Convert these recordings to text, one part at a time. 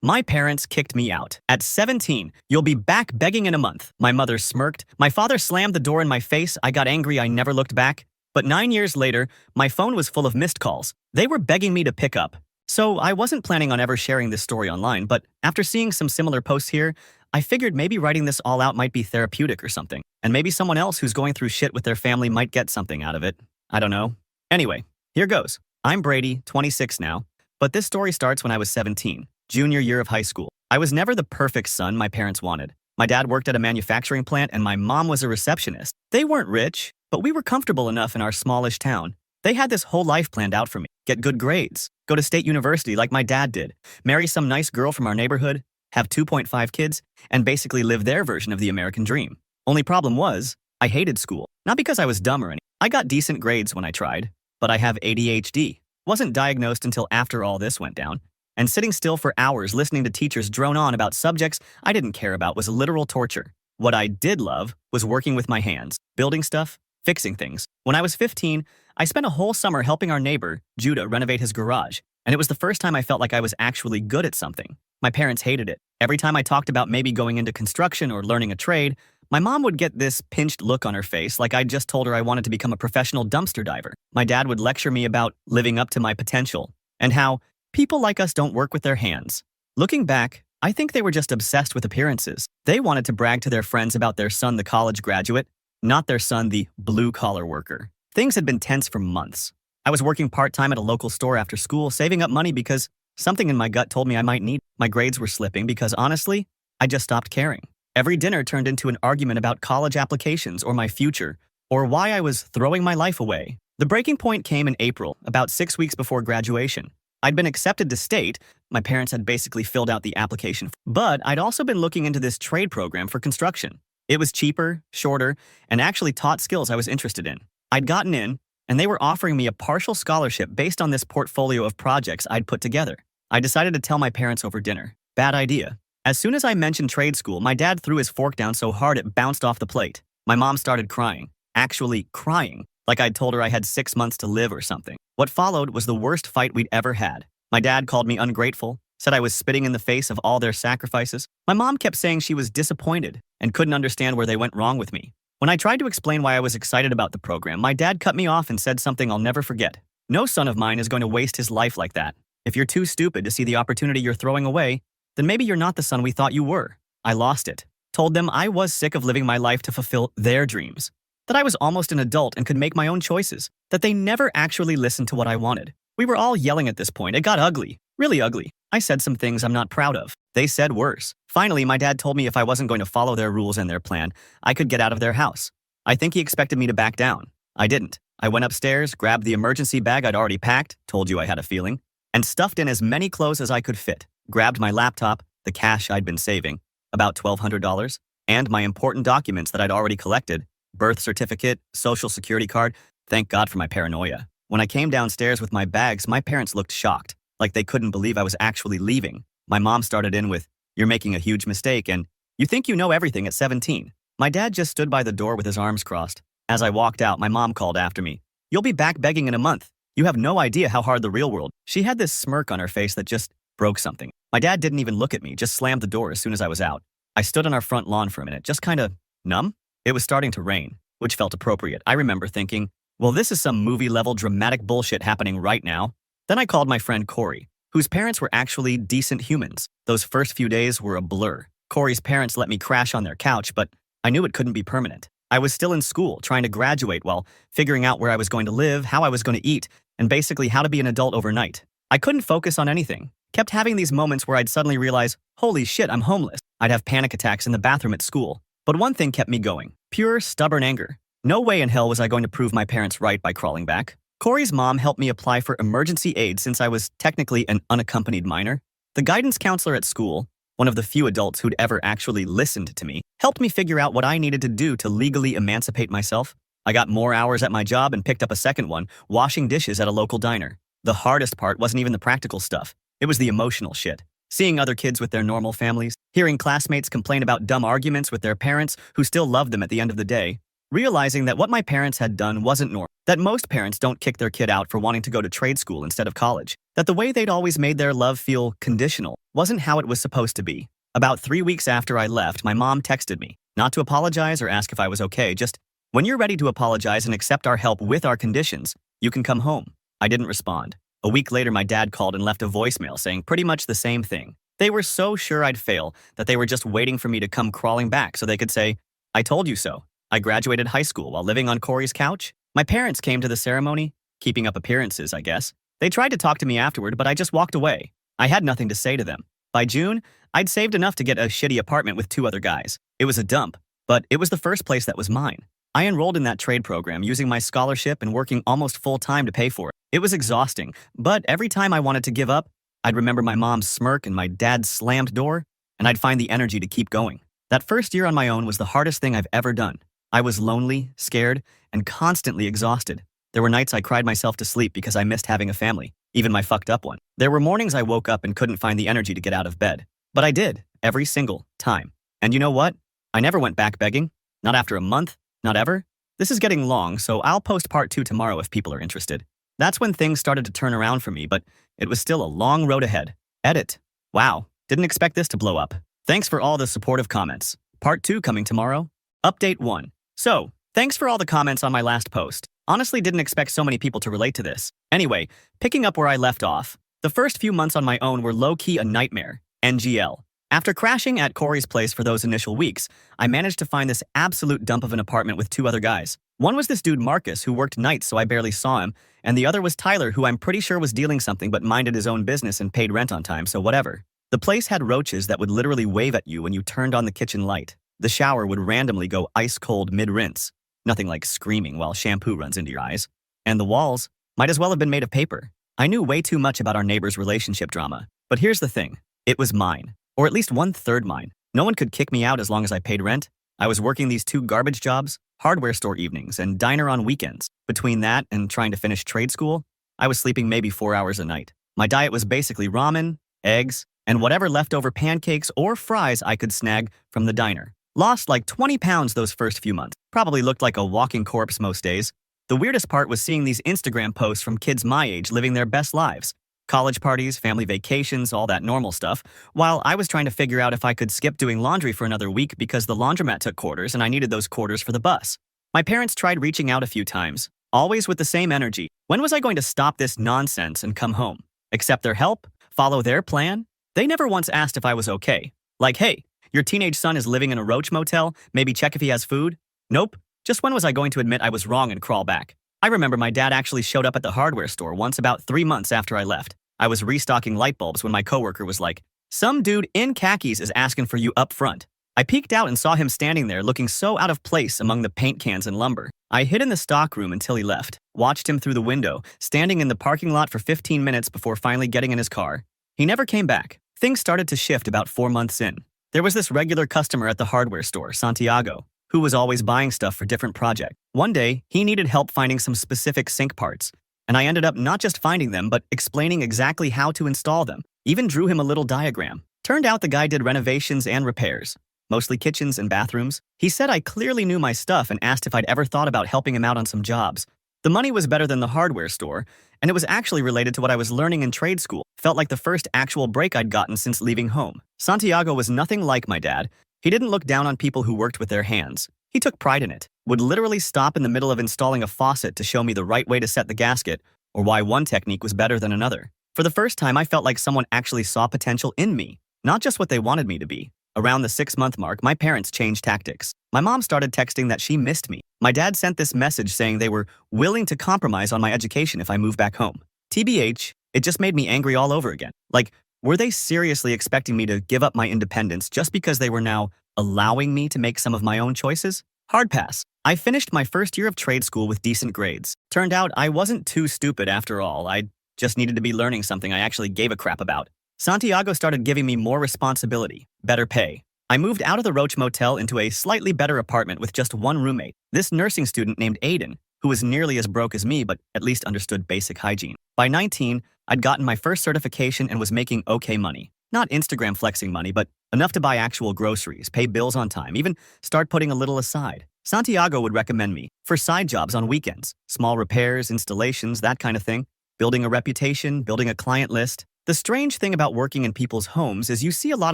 My parents kicked me out. At 17, you'll be back begging in a month. My mother smirked. My father slammed the door in my face. I got angry. I never looked back. But 9 years later, my phone was full of missed calls. They were begging me to pick up. So I wasn't planning on ever sharing this story online, but after seeing some similar posts here, I figured maybe writing this all out might be therapeutic or something. And maybe someone else who's going through shit with their family might get something out of it. I don't know. Anyway, here goes. I'm Brady, 26 now, but this story starts when I was 17, junior year of high school. I was never the perfect son my parents wanted. My dad worked at a manufacturing plant and my mom was a receptionist. They weren't rich, but we were comfortable enough in our smallish town. They had this whole life planned out for me. Get good grades, go to state university like my dad did, marry some nice girl from our neighborhood, have 2.5 kids, and basically live their version of the American dream. Only problem was, I hated school. Not because I was dumb or anything. I got decent grades when I tried, but I have ADHD. Wasn't diagnosed until after all this went down. And sitting still for hours listening to teachers drone on about subjects I didn't care about was literal torture. What I did love was working with my hands, building stuff, fixing things. When I was 15, I spent a whole summer helping our neighbor, Judah, renovate his garage, and it was the first time I felt like I was actually good at something. My parents hated it. Every time I talked about maybe going into construction or learning a trade, my mom would get this pinched look on her face like I'd just told her I wanted to become a professional dumpster diver. My dad would lecture me about living up to my potential and how people like us don't work with their hands. Looking back, I think they were just obsessed with appearances. They wanted to brag to their friends about their son, the college graduate, not their son, the blue-collar worker. Things had been tense for months. I was working part-time at a local store after school, saving up money because something in my gut told me I might need it. My grades were slipping because, honestly, I just stopped caring. Every dinner turned into an argument about college applications or my future, or why I was throwing my life away. The breaking point came in April, about 6 weeks before graduation. I'd been accepted to state. My parents had basically filled out the application, but I'd also been looking into this trade program for construction. It was cheaper, shorter, and actually taught skills I was interested in. I'd gotten in, and they were offering me a partial scholarship based on this portfolio of projects I'd put together. I decided to tell my parents over dinner. Bad idea. As soon as I mentioned trade school, my dad threw his fork down so hard it bounced off the plate. My mom started crying. Actually crying, like I'd told her I had 6 months to live or something. What followed was the worst fight we'd ever had. My dad called me ungrateful, said I was spitting in the face of all their sacrifices. My mom kept saying she was disappointed and couldn't understand where they went wrong with me. When I tried to explain why I was excited about the program, my dad cut me off and said something I'll never forget. No son of mine is going to waste his life like that. If you're too stupid to see the opportunity you're throwing away, then maybe you're not the son we thought you were. I lost it. Told them I was sick of living my life to fulfill their dreams. That I was almost an adult and could make my own choices. That they never actually listened to what I wanted. We were all yelling at this point. It got ugly. Really ugly. I said some things I'm not proud of. They said worse. Finally, my dad told me if I wasn't going to follow their rules and their plan, I could get out of their house. I think he expected me to back down. I didn't. I went upstairs, grabbed the emergency bag I'd already packed, told you I had a feeling, and stuffed in as many clothes as I could fit. Grabbed my laptop, the cash I'd been saving, about $1,200, and my important documents that I'd already collected, birth certificate, social security card. Thank God for my paranoia. When I came downstairs with my bags, my parents looked shocked, like they couldn't believe I was actually leaving. My mom started in with, "You're making a huge mistake, and you think you know everything at 17. My dad just stood by the door with his arms crossed. As I walked out, my mom called after me. "You'll be back begging in a month. You have no idea how hard the real world." She had this smirk on her face that just broke something. My dad didn't even look at me, just slammed the door as soon as I was out. I stood on our front lawn for a minute, just kinda numb. It was starting to rain, which felt appropriate. I remember thinking, well, this is some movie-level dramatic bullshit happening right now. Then I called my friend Corey, whose parents were actually decent humans. Those first few days were a blur. Corey's parents let me crash on their couch, but I knew it couldn't be permanent. I was still in school, trying to graduate while figuring out where I was going to live, how I was going to eat, and basically how to be an adult overnight. I couldn't focus on anything. Kept having these moments where I'd suddenly realize, holy shit, I'm homeless. I'd have panic attacks in the bathroom at school. But one thing kept me going. Pure, stubborn anger. No way in hell was I going to prove my parents right by crawling back. Corey's mom helped me apply for emergency aid since I was technically an unaccompanied minor. The guidance counselor at school, one of the few adults who'd ever actually listened to me, helped me figure out what I needed to do to legally emancipate myself. I got more hours at my job and picked up a second one, washing dishes at a local diner. The hardest part wasn't even the practical stuff. It was the emotional shit. Seeing other kids with their normal families, hearing classmates complain about dumb arguments with their parents who still loved them at the end of the day, realizing that what my parents had done wasn't normal, that most parents don't kick their kid out for wanting to go to trade school instead of college, that the way they'd always made their love feel conditional wasn't how it was supposed to be. About 3 weeks after I left, my mom texted me, not to apologize or ask if I was okay, just, "When you're ready to apologize and accept our help with our conditions, you can come home." I didn't respond. A week later, my dad called and left a voicemail saying pretty much the same thing. They were so sure I'd fail that they were just waiting for me to come crawling back so they could say, "I told you so." I graduated high school while living on Corey's couch. My parents came to the ceremony, keeping up appearances, I guess. They tried to talk to me afterward, but I just walked away. I had nothing to say to them. By June, I'd saved enough to get a shitty apartment with 2 other guys. It was a dump, but it was the first place that was mine. I enrolled in that trade program using my scholarship and working almost full-time to pay for it. It was exhausting, but every time I wanted to give up, I'd remember my mom's smirk and my dad's slammed door, and I'd find the energy to keep going. That first year on my own was the hardest thing I've ever done. I was lonely, scared, and constantly exhausted. There were nights I cried myself to sleep because I missed having a family, even my fucked up one. There were mornings I woke up and couldn't find the energy to get out of bed. But I did, every single time. And you know what? I never went back begging. Not after a month, not ever. This is getting long, so I'll post part 2 tomorrow if people are interested. That's when things started to turn around for me, but it was still a long road ahead. Edit. Wow, didn't expect this to blow up. Thanks for all the supportive comments. Part 2 coming tomorrow. Update 1. So, thanks for all the comments on my last post. Honestly didn't expect so many people to relate to this. Anyway, picking up where I left off, the first few months on my own were low-key a nightmare. NGL. After crashing at Corey's place for those initial weeks, I managed to find this absolute dump of an apartment with 2 other guys. One was this dude Marcus, who worked nights so I barely saw him, and the other was Tyler, who I'm pretty sure was dealing something but minded his own business and paid rent on time, so whatever. The place had roaches that would literally wave at you when you turned on the kitchen light. The shower would randomly go ice-cold mid-rinse. Nothing like screaming while shampoo runs into your eyes. And the walls might as well have been made of paper. I knew way too much about our neighbor's relationship drama. But here's the thing. It was mine. Or at least 1/3 mine. No one could kick me out as long as I paid rent. I was working these 2 garbage jobs, hardware store evenings, and diner on weekends. Between that and trying to finish trade school, I was sleeping maybe 4 hours a night. My diet was basically ramen, eggs, and whatever leftover pancakes or fries I could snag from the diner. Lost like 20 pounds those first few months. Probably looked like a walking corpse most days. The weirdest part was seeing these Instagram posts from kids my age living their best lives. College parties, family vacations, all that normal stuff, while I was trying to figure out if I could skip doing laundry for another week because the laundromat took quarters and I needed those quarters for the bus. My parents tried reaching out a few times, always with the same energy. When was I going to stop this nonsense and come home? Accept their help? Follow their plan? They never once asked if I was okay. Like, hey, your teenage son is living in a roach motel, maybe check if he has food? Nope. Just when was I going to admit I was wrong and crawl back? I remember my dad actually showed up at the hardware store once about 3 months after I left. I was restocking light bulbs when my coworker was like, "Some dude in khakis is asking for you up front." I peeked out and saw him standing there looking so out of place among the paint cans and lumber. I hid in the stock room until he left, watched him through the window, standing in the parking lot for 15 minutes before finally getting in his car. He never came back. Things started to shift about 4 months in. There was this regular customer at the hardware store, Santiago, who was always buying stuff for different projects. One day, he needed help finding some specific sink parts, and I ended up not just finding them, but explaining exactly how to install them. Even drew him a little diagram. Turned out the guy did renovations and repairs, mostly kitchens and bathrooms. He said I clearly knew my stuff and asked if I'd ever thought about helping him out on some jobs. The money was better than the hardware store, and it was actually related to what I was learning in trade school. Felt like the first actual break I'd gotten since leaving home. Santiago was nothing like my dad. He didn't look down on people who worked with their hands. He took pride in it. Would literally stop in the middle of installing a faucet to show me the right way to set the gasket, or why one technique was better than another. For the first time, I felt like someone actually saw potential in me, not just what they wanted me to be. Around the 6-month mark, my parents changed tactics. My mom started texting that she missed me. My dad sent this message saying they were willing to compromise on my education if I moved back home. TBH, it just made me angry all over again. Like, were they seriously expecting me to give up my independence just because they were now allowing me to make some of my own choices? Hard pass. I finished my first year of trade school with decent grades. Turned out I wasn't too stupid after all. I just needed to be learning something I actually gave a crap about. Santiago started giving me more responsibility, better pay. I moved out of the Roach Motel into a slightly better apartment with just one roommate, this nursing student named Aiden, who was nearly as broke as me but at least understood basic hygiene. By 19, I'd gotten my first certification and was making okay money. Not Instagram flexing money, but enough to buy actual groceries, pay bills on time, even start putting a little aside. Santiago would recommend me for side jobs on weekends, small repairs, installations, that kind of thing. building a reputation, building a client list. The strange thing about working in people's homes is you see a lot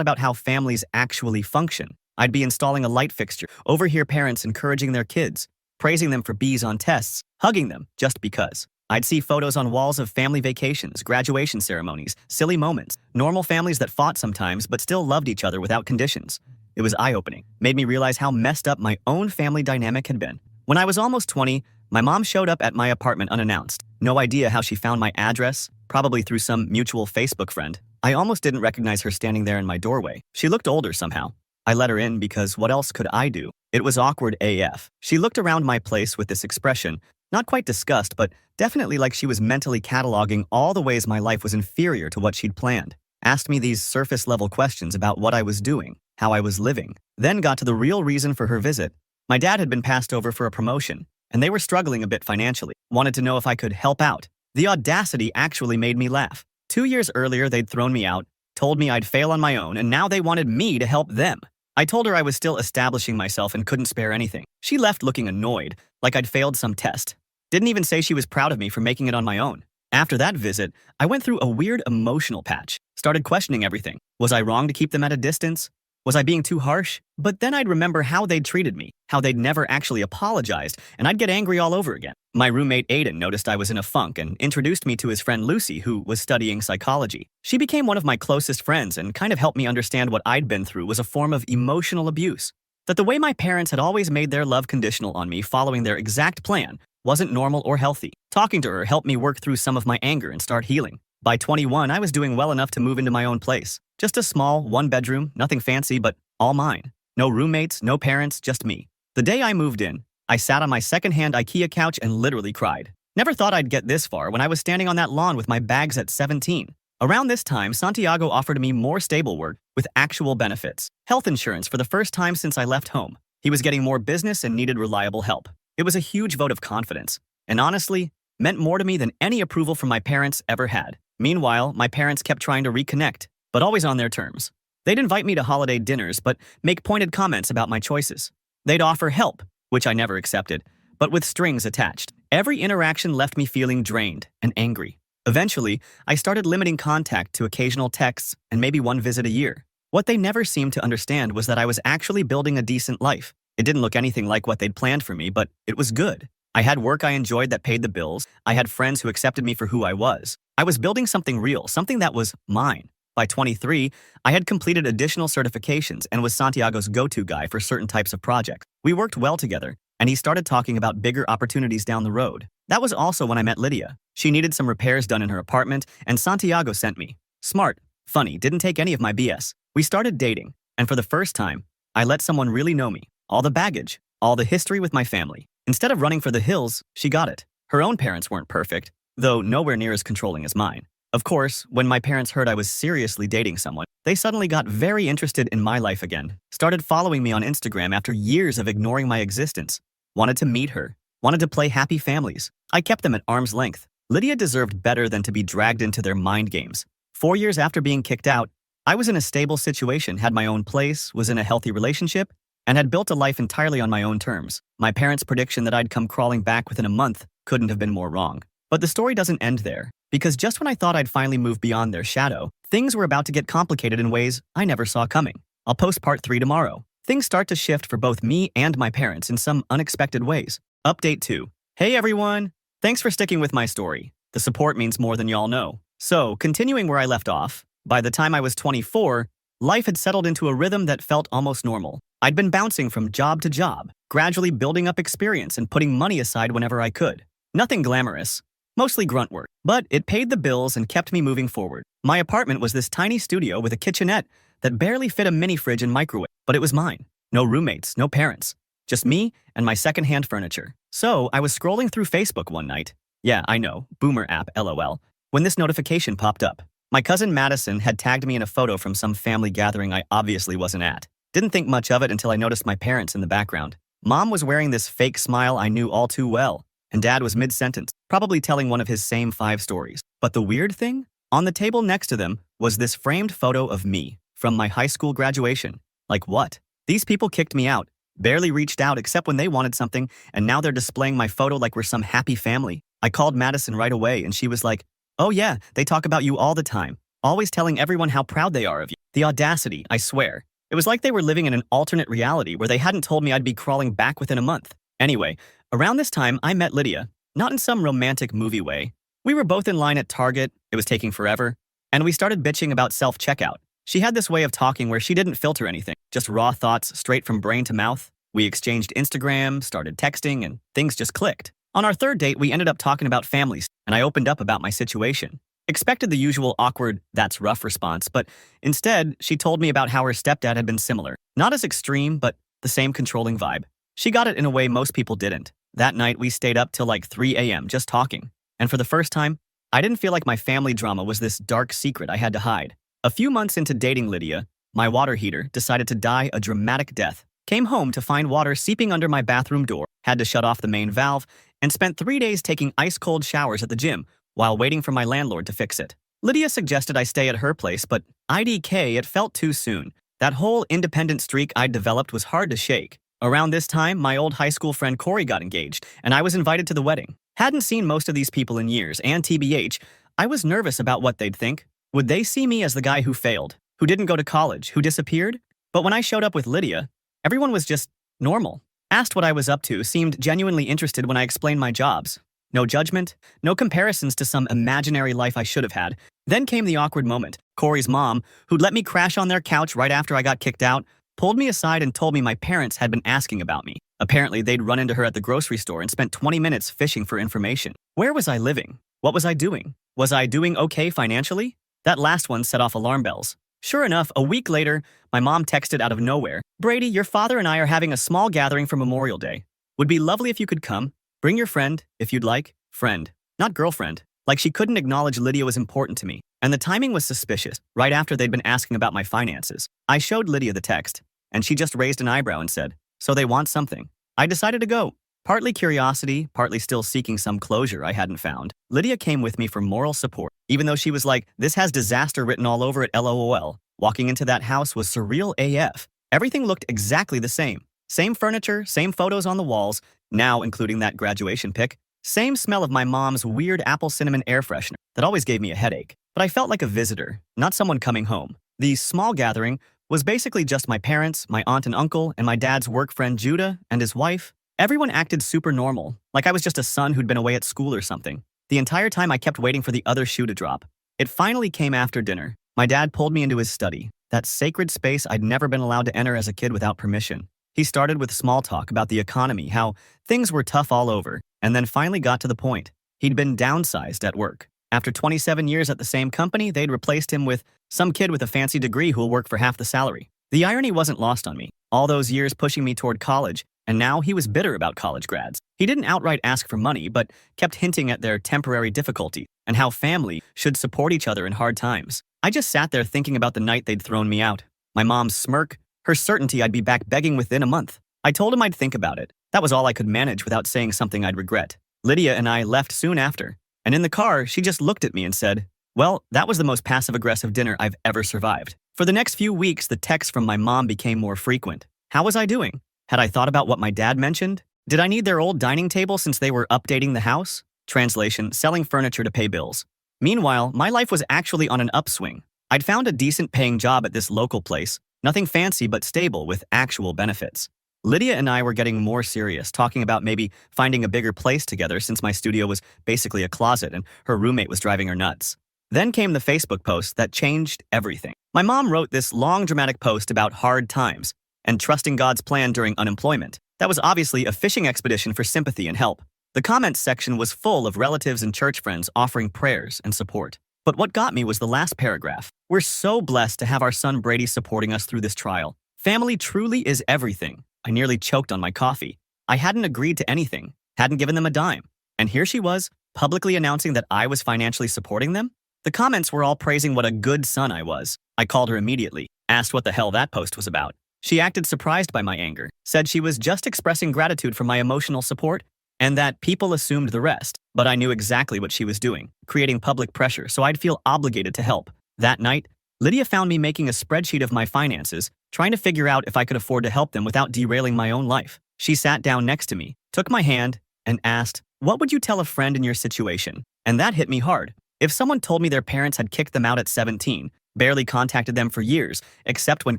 about how families actually function. I'd be installing a light fixture, overhear parents encouraging their kids, praising them for B's on tests, hugging them just because. I'd see photos on walls of family vacations, graduation ceremonies, silly moments, normal families that fought sometimes but still loved each other without conditions. It was eye-opening, made me realize how messed up my own family dynamic had been. When I was almost 20, my mom showed up at my apartment unannounced. No idea how she found my address, probably through some mutual Facebook friend. I almost didn't recognize her standing there in my doorway. She looked older somehow. I let her in because what else could I do? It was awkward AF. She looked around my place with this expression, not quite disgust, but definitely like she was mentally cataloging all the ways my life was inferior to what she'd planned. Asked me these surface-level questions about what I was doing, how I was living. Then got to the real reason for her visit. My dad had been passed over for a promotion, and they were struggling a bit financially. Wanted to know if I could help out. The audacity actually made me laugh. 2 years earlier, they'd thrown me out, told me I'd fail on my own, and now they wanted me to help them. I told her I was still establishing myself and couldn't spare anything. She left looking annoyed, like I'd failed some test. Didn't even say she was proud of me for making it on my own. After that visit, I went through a weird emotional patch. Started questioning everything. Was I wrong to keep them at a distance? Was I being too harsh? But then I'd remember how they'd treated me, how they'd never actually apologized, and I'd get angry all over again. My roommate Aiden noticed I was in a funk and introduced me to his friend Lucy, who was studying psychology. She became one of my closest friends and kind of helped me understand what I'd been through was a form of emotional abuse. That the way my parents had always made their love conditional on me following their exact plan wasn't normal or healthy. Talking to her helped me work through some of my anger and start healing. By 21, I was doing well enough to move into my own place. Just a small, one-bedroom, nothing fancy, but all mine. No roommates, no parents, just me. The day I moved in, I sat on my second-hand IKEA couch and literally cried. Never thought I'd get this far when I was standing on that lawn with my bags at 17. Around this time, Santiago offered me more stable work with actual benefits. Health insurance for the first time since I left home. He was getting more business and needed reliable help. It was a huge vote of confidence, and honestly, meant more to me than any approval from my parents ever had. Meanwhile, my parents kept trying to reconnect, but always on their terms. They'd invite me to holiday dinners, but make pointed comments about my choices. They'd offer help, which I never accepted, but with strings attached. Every interaction left me feeling drained and angry. Eventually, I started limiting contact to occasional texts and maybe one visit a year. What they never seemed to understand was that I was actually building a decent life. It didn't look anything like what they'd planned for me, but it was good. I had work I enjoyed that paid the bills. I had friends who accepted me for who I was. I was building something real, something that was mine. By 23, I had completed additional certifications and was Santiago's go-to guy for certain types of projects. We worked well together, and he started talking about bigger opportunities down the road. That was also when I met Lydia. She needed some repairs done in her apartment, and Santiago sent me. Smart, funny, didn't take any of my BS. We started dating, and for the first time, I let someone really know me. All the baggage, all the history with my family. Instead of running for the hills, she got it. Her own parents weren't perfect, though nowhere near as controlling as mine. Of course, when my parents heard I was seriously dating someone, they suddenly got very interested in my life again. Started following me on Instagram after years of ignoring my existence. Wanted to meet her. Wanted to play happy families. I kept them at arm's length. Lydia deserved better than to be dragged into their mind games. 4 years after being kicked out, I was in a stable situation, had my own place, was in a healthy relationship, and had built a life entirely on my own terms. My parents' prediction that I'd come crawling back within a month couldn't have been more wrong. But the story doesn't end there, because just when I thought I'd finally moved beyond their shadow, things were about to get complicated in ways I never saw coming. I'll post part 3 tomorrow. Things start to shift for both me and my parents in some unexpected ways. Update 2. Hey everyone! Thanks for sticking with my story. The support means more than y'all know. So, continuing where I left off, by the time I was 24, life had settled into a rhythm that felt almost normal. I'd been bouncing from job to job, gradually building up experience and putting money aside whenever I could. Nothing glamorous, mostly grunt work, but it paid the bills and kept me moving forward. My apartment was this tiny studio with a kitchenette that barely fit a mini fridge and microwave, but it was mine. No roommates, no parents, just me and my secondhand furniture. So I was scrolling through Facebook one night. Yeah, I know, boomer app, LOL, when this notification popped up. My cousin Madison had tagged me in a photo from some family gathering I obviously wasn't at. Didn't think much of it until I noticed my parents in the background. Mom was wearing this fake smile I knew all too well, and Dad was mid-sentence, probably telling one of his same 5 stories. But the weird thing? On the table next to them was this framed photo of me from my high school graduation. Like what? These people kicked me out, barely reached out except when they wanted something, and now they're displaying my photo like we're some happy family. I called Madison right away, and she was like, Oh yeah, they talk about you all the time, always telling everyone how proud they are of you. The audacity, I swear. It was like they were living in an alternate reality where they hadn't told me I'd be crawling back within a month. Anyway, around this time, I met Lydia, not in some romantic movie way. We were both in line at Target, it was taking forever, and we started bitching about self-checkout. She had this way of talking where she didn't filter anything, just raw thoughts straight from brain to mouth. We exchanged Instagram, started texting, and things just clicked. On our third date, we ended up talking about families, and I opened up about my situation. Expected the usual awkward, "that's rough" response, but instead, she told me about how her stepdad had been similar. Not as extreme, but the same controlling vibe. She got it in a way most people didn't. That night, we stayed up till like 3 a.m. just talking. And for the first time, I didn't feel like my family drama was this dark secret I had to hide. A few months into dating Lydia, my water heater decided to die a dramatic death. Came home to find water seeping under my bathroom door, had to shut off the main valve, and spent 3 days taking ice-cold showers at the gym while waiting for my landlord to fix it. Lydia suggested I stay at her place, but IDK, it felt too soon. That whole independent streak I'd developed was hard to shake. Around this time, my old high school friend Corey got engaged, and I was invited to the wedding. Hadn't seen most of these people in years, and TBH, I was nervous about what they'd think. Would they see me as the guy who failed, who didn't go to college, who disappeared? But when I showed up with Lydia, everyone was just normal. Asked what I was up to, seemed genuinely interested when I explained my jobs. No judgment, no comparisons to some imaginary life I should have had. Then came the awkward moment. Corey's mom, who'd let me crash on their couch right after I got kicked out, pulled me aside and told me my parents had been asking about me. Apparently, they'd run into her at the grocery store and spent 20 minutes fishing for information. Where was I living? What was I doing? Was I doing okay financially? That last one set off alarm bells. Sure enough, a week later, my mom texted out of nowhere, "Brady, your father and I are having a small gathering for Memorial Day. Would be lovely if you could come. Bring your friend, if you'd like." Friend, not girlfriend. Like she couldn't acknowledge Lydia was important to me. And the timing was suspicious, right after they'd been asking about my finances. I showed Lydia the text, and she just raised an eyebrow and said, "So they want something." I decided to go. Partly curiosity, partly still seeking some closure I hadn't found. Lydia came with me for moral support, even though she was like, "This has disaster written all over it, LOL." Walking into that house was surreal AF. Everything looked exactly the same. Same furniture, same photos on the walls, now including that graduation pic. Same smell of my mom's weird apple cinnamon air freshener that always gave me a headache. But I felt like a visitor, not someone coming home. The small gathering was basically just my parents, my aunt and uncle, and my dad's work friend Judah and his wife. Everyone acted super normal, like I was just a son who'd been away at school or something. The entire time I kept waiting for the other shoe to drop. It finally came after dinner. My dad pulled me into his study, that sacred space I'd never been allowed to enter as a kid without permission. He started with small talk about the economy, how things were tough all over, and then finally got to the point. He'd been downsized at work. After 27 years at the same company, they'd replaced him with some kid with a fancy degree who'll work for half the salary. The irony wasn't lost on me. All those years pushing me toward college, and now he was bitter about college grads. He didn't outright ask for money, but kept hinting at their temporary difficulty and how family should support each other in hard times. I just sat there thinking about the night they'd thrown me out. My mom's smirk, her certainty I'd be back begging within a month. I told him I'd think about it. That was all I could manage without saying something I'd regret. Lydia and I left soon after, and in the car, she just looked at me and said, "Well, that was the most passive-aggressive dinner I've ever survived." For the next few weeks, the texts from my mom became more frequent. How was I doing? Had I thought about what my dad mentioned? Did I need their old dining table since they were updating the house? Translation, selling furniture to pay bills. Meanwhile, my life was actually on an upswing. I'd found a decent paying job at this local place, nothing fancy but stable with actual benefits. Lydia and I were getting more serious, talking about maybe finding a bigger place together since my studio was basically a closet and her roommate was driving her nuts. Then came the Facebook post that changed everything. My mom wrote this long dramatic post about hard times and trusting God's plan during unemployment. That was obviously a fishing expedition for sympathy and help. The comments section was full of relatives and church friends offering prayers and support. But what got me was the last paragraph. "We're so blessed to have our son Brady supporting us through this trial. Family truly is everything." I nearly choked on my coffee. I hadn't agreed to anything, hadn't given them a dime. And here she was, publicly announcing that I was financially supporting them? The comments were all praising what a good son I was. I called her immediately, asked what the hell that post was about. She acted surprised by my anger, said she was just expressing gratitude for my emotional support, and that people assumed the rest. But I knew exactly what she was doing, creating public pressure so I'd feel obligated to help. That night, Lydia found me making a spreadsheet of my finances, trying to figure out if I could afford to help them without derailing my own life. She sat down next to me, took my hand, and asked, "What would you tell a friend in your situation?" And that hit me hard. If someone told me their parents had kicked them out at 17, barely contacted them for years, except when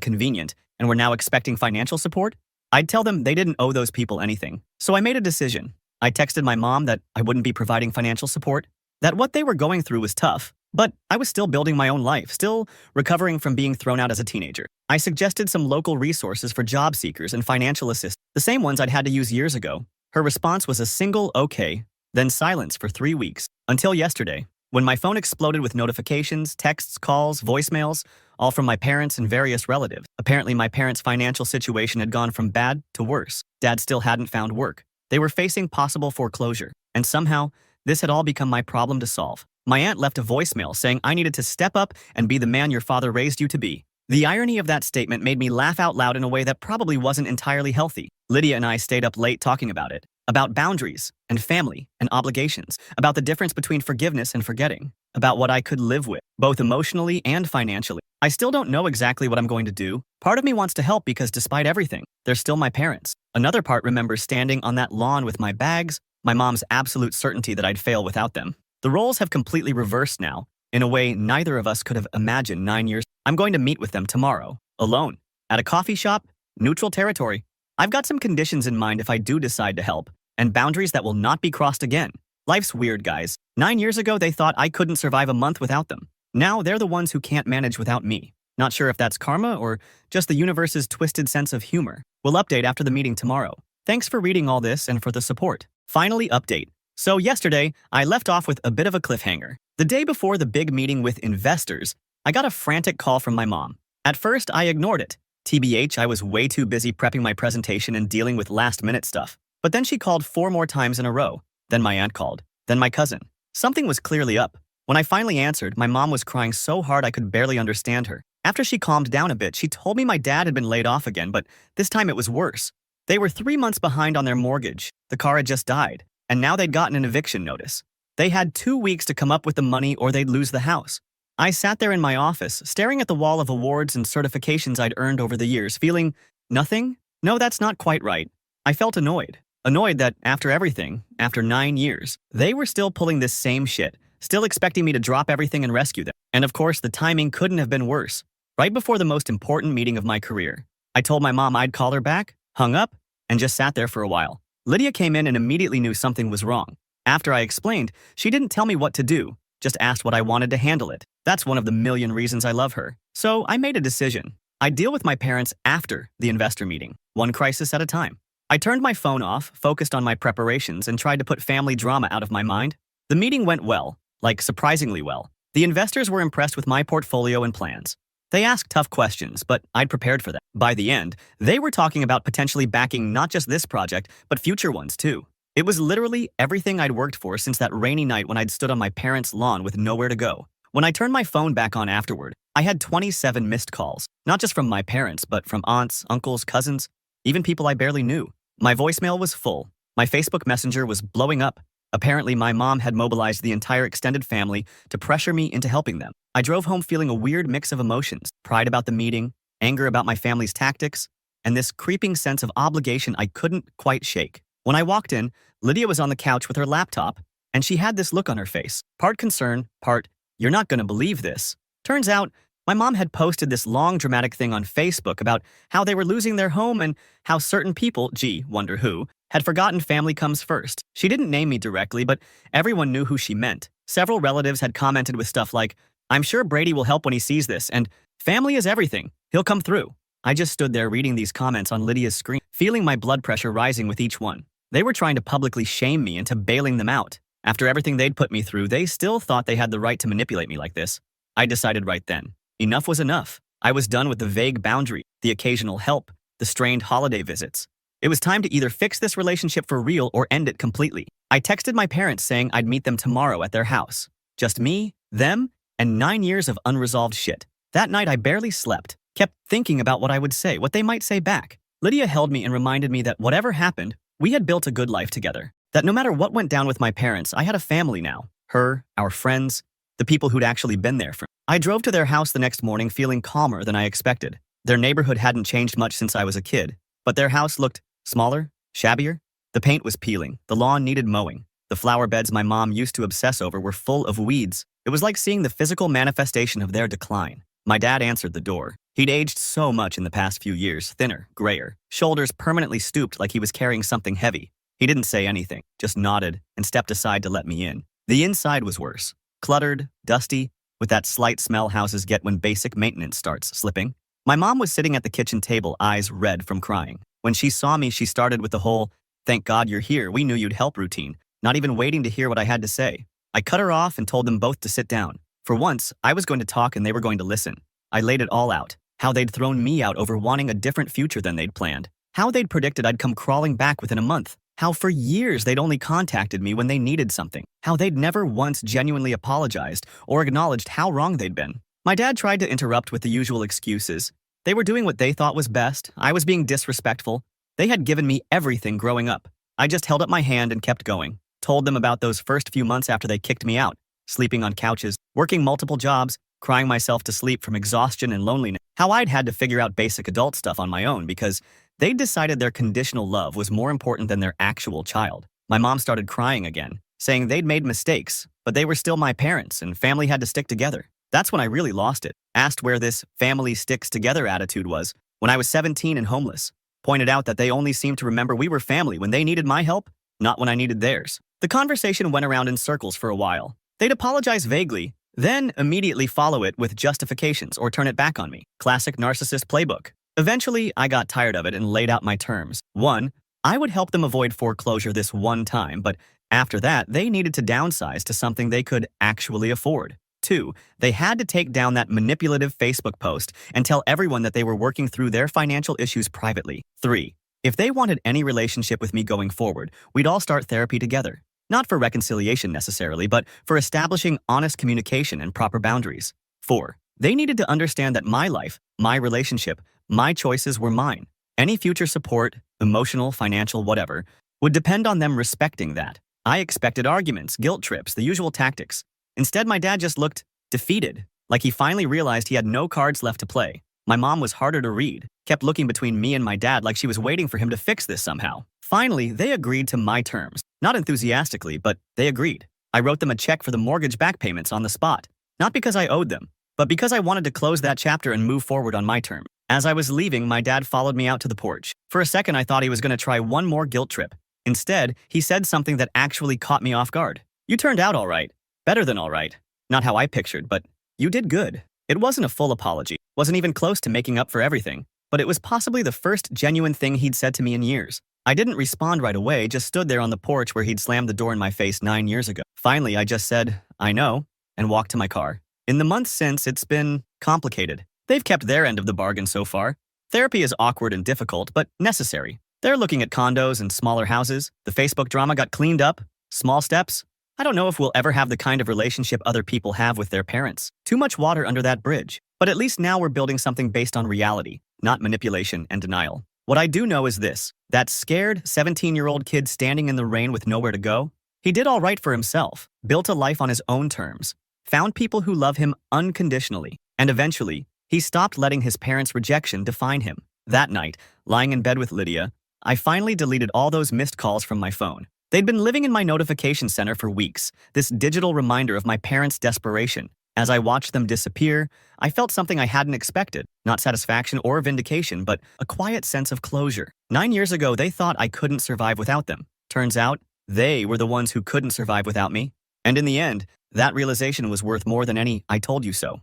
convenient, and were now expecting financial support, I'd tell them they didn't owe those people anything. So I made a decision. I texted my mom that I wouldn't be providing financial support, that what they were going through was tough, but I was still building my own life, still recovering from being thrown out as a teenager. I suggested some local resources for job seekers and financial assistance, the same ones I'd had to use years ago. Her response was a single okay, then silence for 3 weeks, until yesterday, when my phone exploded with notifications, texts, calls, voicemails, all from my parents and various relatives. Apparently, my parents' financial situation had gone from bad to worse. Dad still hadn't found work. They were facing possible foreclosure, and somehow, this had all become my problem to solve. My aunt left a voicemail saying I needed to step up and be the man your father raised you to be. The irony of that statement made me laugh out loud in a way that probably wasn't entirely healthy. Lydia and I stayed up late talking about it, about boundaries and family and obligations, about the difference between forgiveness and forgetting, about what I could live with, both emotionally and financially. I still don't know exactly what I'm going to do. Part of me wants to help because despite everything, they're still my parents. Another part remembers standing on that lawn with my bags, my mom's absolute certainty that I'd fail without them. The roles have completely reversed now, in a way neither of us could have imagined 9 years. I'm going to meet with them tomorrow, alone, at a coffee shop, neutral territory. I've got some conditions in mind if I do decide to help, and boundaries that will not be crossed again. Life's weird, guys. 9 years ago, they thought I couldn't survive a month without them. Now they're the ones who can't manage without me. Not sure if that's karma or just the universe's twisted sense of humor. We'll update after the meeting tomorrow. Thanks for reading all this and for the support. Finally, update. So yesterday, I left off with a bit of a cliffhanger. The day before the big meeting with investors, I got a frantic call from my mom. At first, I ignored it. TBH, I was way too busy prepping my presentation and dealing with last-minute stuff. But then she called 4 more times in a row. Then my aunt called. Then my cousin. Something was clearly up. When I finally answered, my mom was crying so hard I could barely understand her. After she calmed down a bit, she told me my dad had been laid off again, but this time it was worse. They were 3 months behind on their mortgage. The car had just died, and now they'd gotten an eviction notice. They had 2 weeks to come up with the money or they'd lose the house. I sat there in my office, staring at the wall of awards and certifications I'd earned over the years, feeling nothing? No, that's not quite right. I felt annoyed. Annoyed that after everything, after 9 years, they were still pulling this same shit, still expecting me to drop everything and rescue them. And of course, the timing couldn't have been worse. Right before the most important meeting of my career, I told my mom I'd call her back, hung up, and just sat there for a while. Lydia came in and immediately knew something was wrong. After I explained, she didn't tell me what to do, just asked what I wanted to handle it. That's one of the million reasons I love her. So I made a decision. I'd deal with my parents after the investor meeting, one crisis at a time. I turned my phone off, focused on my preparations, and tried to put family drama out of my mind. The meeting went well, like surprisingly well. The investors were impressed with my portfolio and plans. They asked tough questions, but I'd prepared for them. By the end, they were talking about potentially backing not just this project, but future ones too. It was literally everything I'd worked for since that rainy night when I'd stood on my parents' lawn with nowhere to go. When I turned my phone back on afterward, I had 27 missed calls, not just from my parents, but from aunts, uncles, cousins, even people I barely knew. My voicemail was full. My Facebook Messenger was blowing up. Apparently, my mom had mobilized the entire extended family to pressure me into helping them. I drove home feeling a weird mix of emotions, pride about the meeting, anger about my family's tactics, and this creeping sense of obligation I couldn't quite shake. When I walked in, Lydia was on the couch with her laptop, and she had this look on her face. Part concern, part, "You're not going to believe this." Turns out, my mom had posted this long dramatic thing on Facebook about how they were losing their home and how certain people, gee, wonder who, had forgotten family comes first. She didn't name me directly, but everyone knew who she meant. Several relatives had commented with stuff like, "I'm sure Brady will help when he sees this," and "Family is everything. He'll come through." I just stood there reading these comments on Lydia's screen, feeling my blood pressure rising with each one. They were trying to publicly shame me into bailing them out. After everything they'd put me through, they still thought they had the right to manipulate me like this. I decided right then. Enough was enough. I was done with the vague boundary, the occasional help, the strained holiday visits. It was time to either fix this relationship for real or end it completely. I texted my parents saying I'd meet them tomorrow at their house. Just me, them, and 9 years of unresolved shit. That night I barely slept, kept thinking about what I would say, what they might say back. Lydia held me and reminded me that whatever happened, we had built a good life together. That no matter what went down with my parents, I had a family now. Her, our friends, the people who'd actually been there for me. I drove to their house the next morning feeling calmer than I expected. Their neighborhood hadn't changed much since I was a kid, but their house looked smaller, shabbier. The paint was peeling, the lawn needed mowing. The flower beds my mom used to obsess over were full of weeds. It was like seeing the physical manifestation of their decline. My dad answered the door. He'd aged so much in the past few years, thinner, grayer, shoulders permanently stooped like he was carrying something heavy. He didn't say anything, just nodded and stepped aside to let me in. The inside was worse. Cluttered, dusty, with that slight smell houses get when basic maintenance starts slipping. My mom was sitting at the kitchen table, eyes red from crying. When she saw me, she started with the whole, "Thank God you're here, we knew you'd help" routine, not even waiting to hear what I had to say. I cut her off and told them both to sit down. For once, I was going to talk and they were going to listen. I laid it all out. How they'd thrown me out over wanting a different future than they'd planned. How they'd predicted I'd come crawling back within a month. How for years they'd only contacted me when they needed something. How they'd never once genuinely apologized or acknowledged how wrong they'd been. My dad tried to interrupt with the usual excuses. They were doing what they thought was best. I was being disrespectful. They had given me everything growing up. I just held up my hand and kept going. Told them about those first few months after they kicked me out. Sleeping on couches, working multiple jobs, crying myself to sleep from exhaustion and loneliness. How I'd had to figure out basic adult stuff on my own because they'd decided their conditional love was more important than their actual child. My mom started crying again, saying they'd made mistakes, but they were still my parents and family had to stick together. That's when I really lost it. Asked where this family sticks together attitude was when I was 17 and homeless. Pointed out that they only seemed to remember we were family when they needed my help, not when I needed theirs. The conversation went around in circles for a while. They'd apologize vaguely, then immediately follow it with justifications or turn it back on me. Classic narcissist playbook. Eventually, I got tired of it and laid out my terms. 1, I would help them avoid foreclosure this one time, but after that, they needed to downsize to something they could actually afford. 2, they had to take down that manipulative Facebook post and tell everyone that they were working through their financial issues privately. 3, if they wanted any relationship with me going forward, we'd all start therapy together. Not for reconciliation necessarily, but for establishing honest communication and proper boundaries. 4, they needed to understand that my life, my relationship, my choices were mine. Any future support, emotional, financial, whatever, would depend on them respecting that. I expected arguments, guilt trips, the usual tactics. Instead, my dad just looked defeated, like he finally realized he had no cards left to play. My mom was harder to read, kept looking between me and my dad like she was waiting for him to fix this somehow. Finally, they agreed to my terms. Not enthusiastically, but they agreed. I wrote them a check for the mortgage back payments on the spot. Not because I owed them, but because I wanted to close that chapter and move forward on my terms. As I was leaving, my dad followed me out to the porch. For a second, I thought he was going to try one more guilt trip. Instead, he said something that actually caught me off guard. "You turned out all right. Better than all right. Not how I pictured, but you did good." It wasn't a full apology, wasn't even close to making up for everything, but it was possibly the first genuine thing he'd said to me in years. I didn't respond right away, just stood there on the porch where he'd slammed the door in my face 9 years ago. Finally, I just said, "I know," and walked to my car. In the months since, it's been complicated. They've kept their end of the bargain so far. Therapy is awkward and difficult, but necessary. They're looking at condos and smaller houses. The Facebook drama got cleaned up. Small steps. I don't know if we'll ever have the kind of relationship other people have with their parents. Too much water under that bridge. But at least now we're building something based on reality, not manipulation and denial. What I do know is this: that scared 17-year-old kid standing in the rain with nowhere to go, he did all right for himself, built a life on his own terms, found people who love him unconditionally, and eventually, he stopped letting his parents' rejection define him. That night, lying in bed with Lydia, I finally deleted all those missed calls from my phone. They'd been living in my notification center for weeks, this digital reminder of my parents' desperation. As I watched them disappear, I felt something I hadn't expected. Not satisfaction or vindication, but a quiet sense of closure. 9 years ago, they thought I couldn't survive without them. Turns out, they were the ones who couldn't survive without me. And in the end, that realization was worth more than any "I told you so."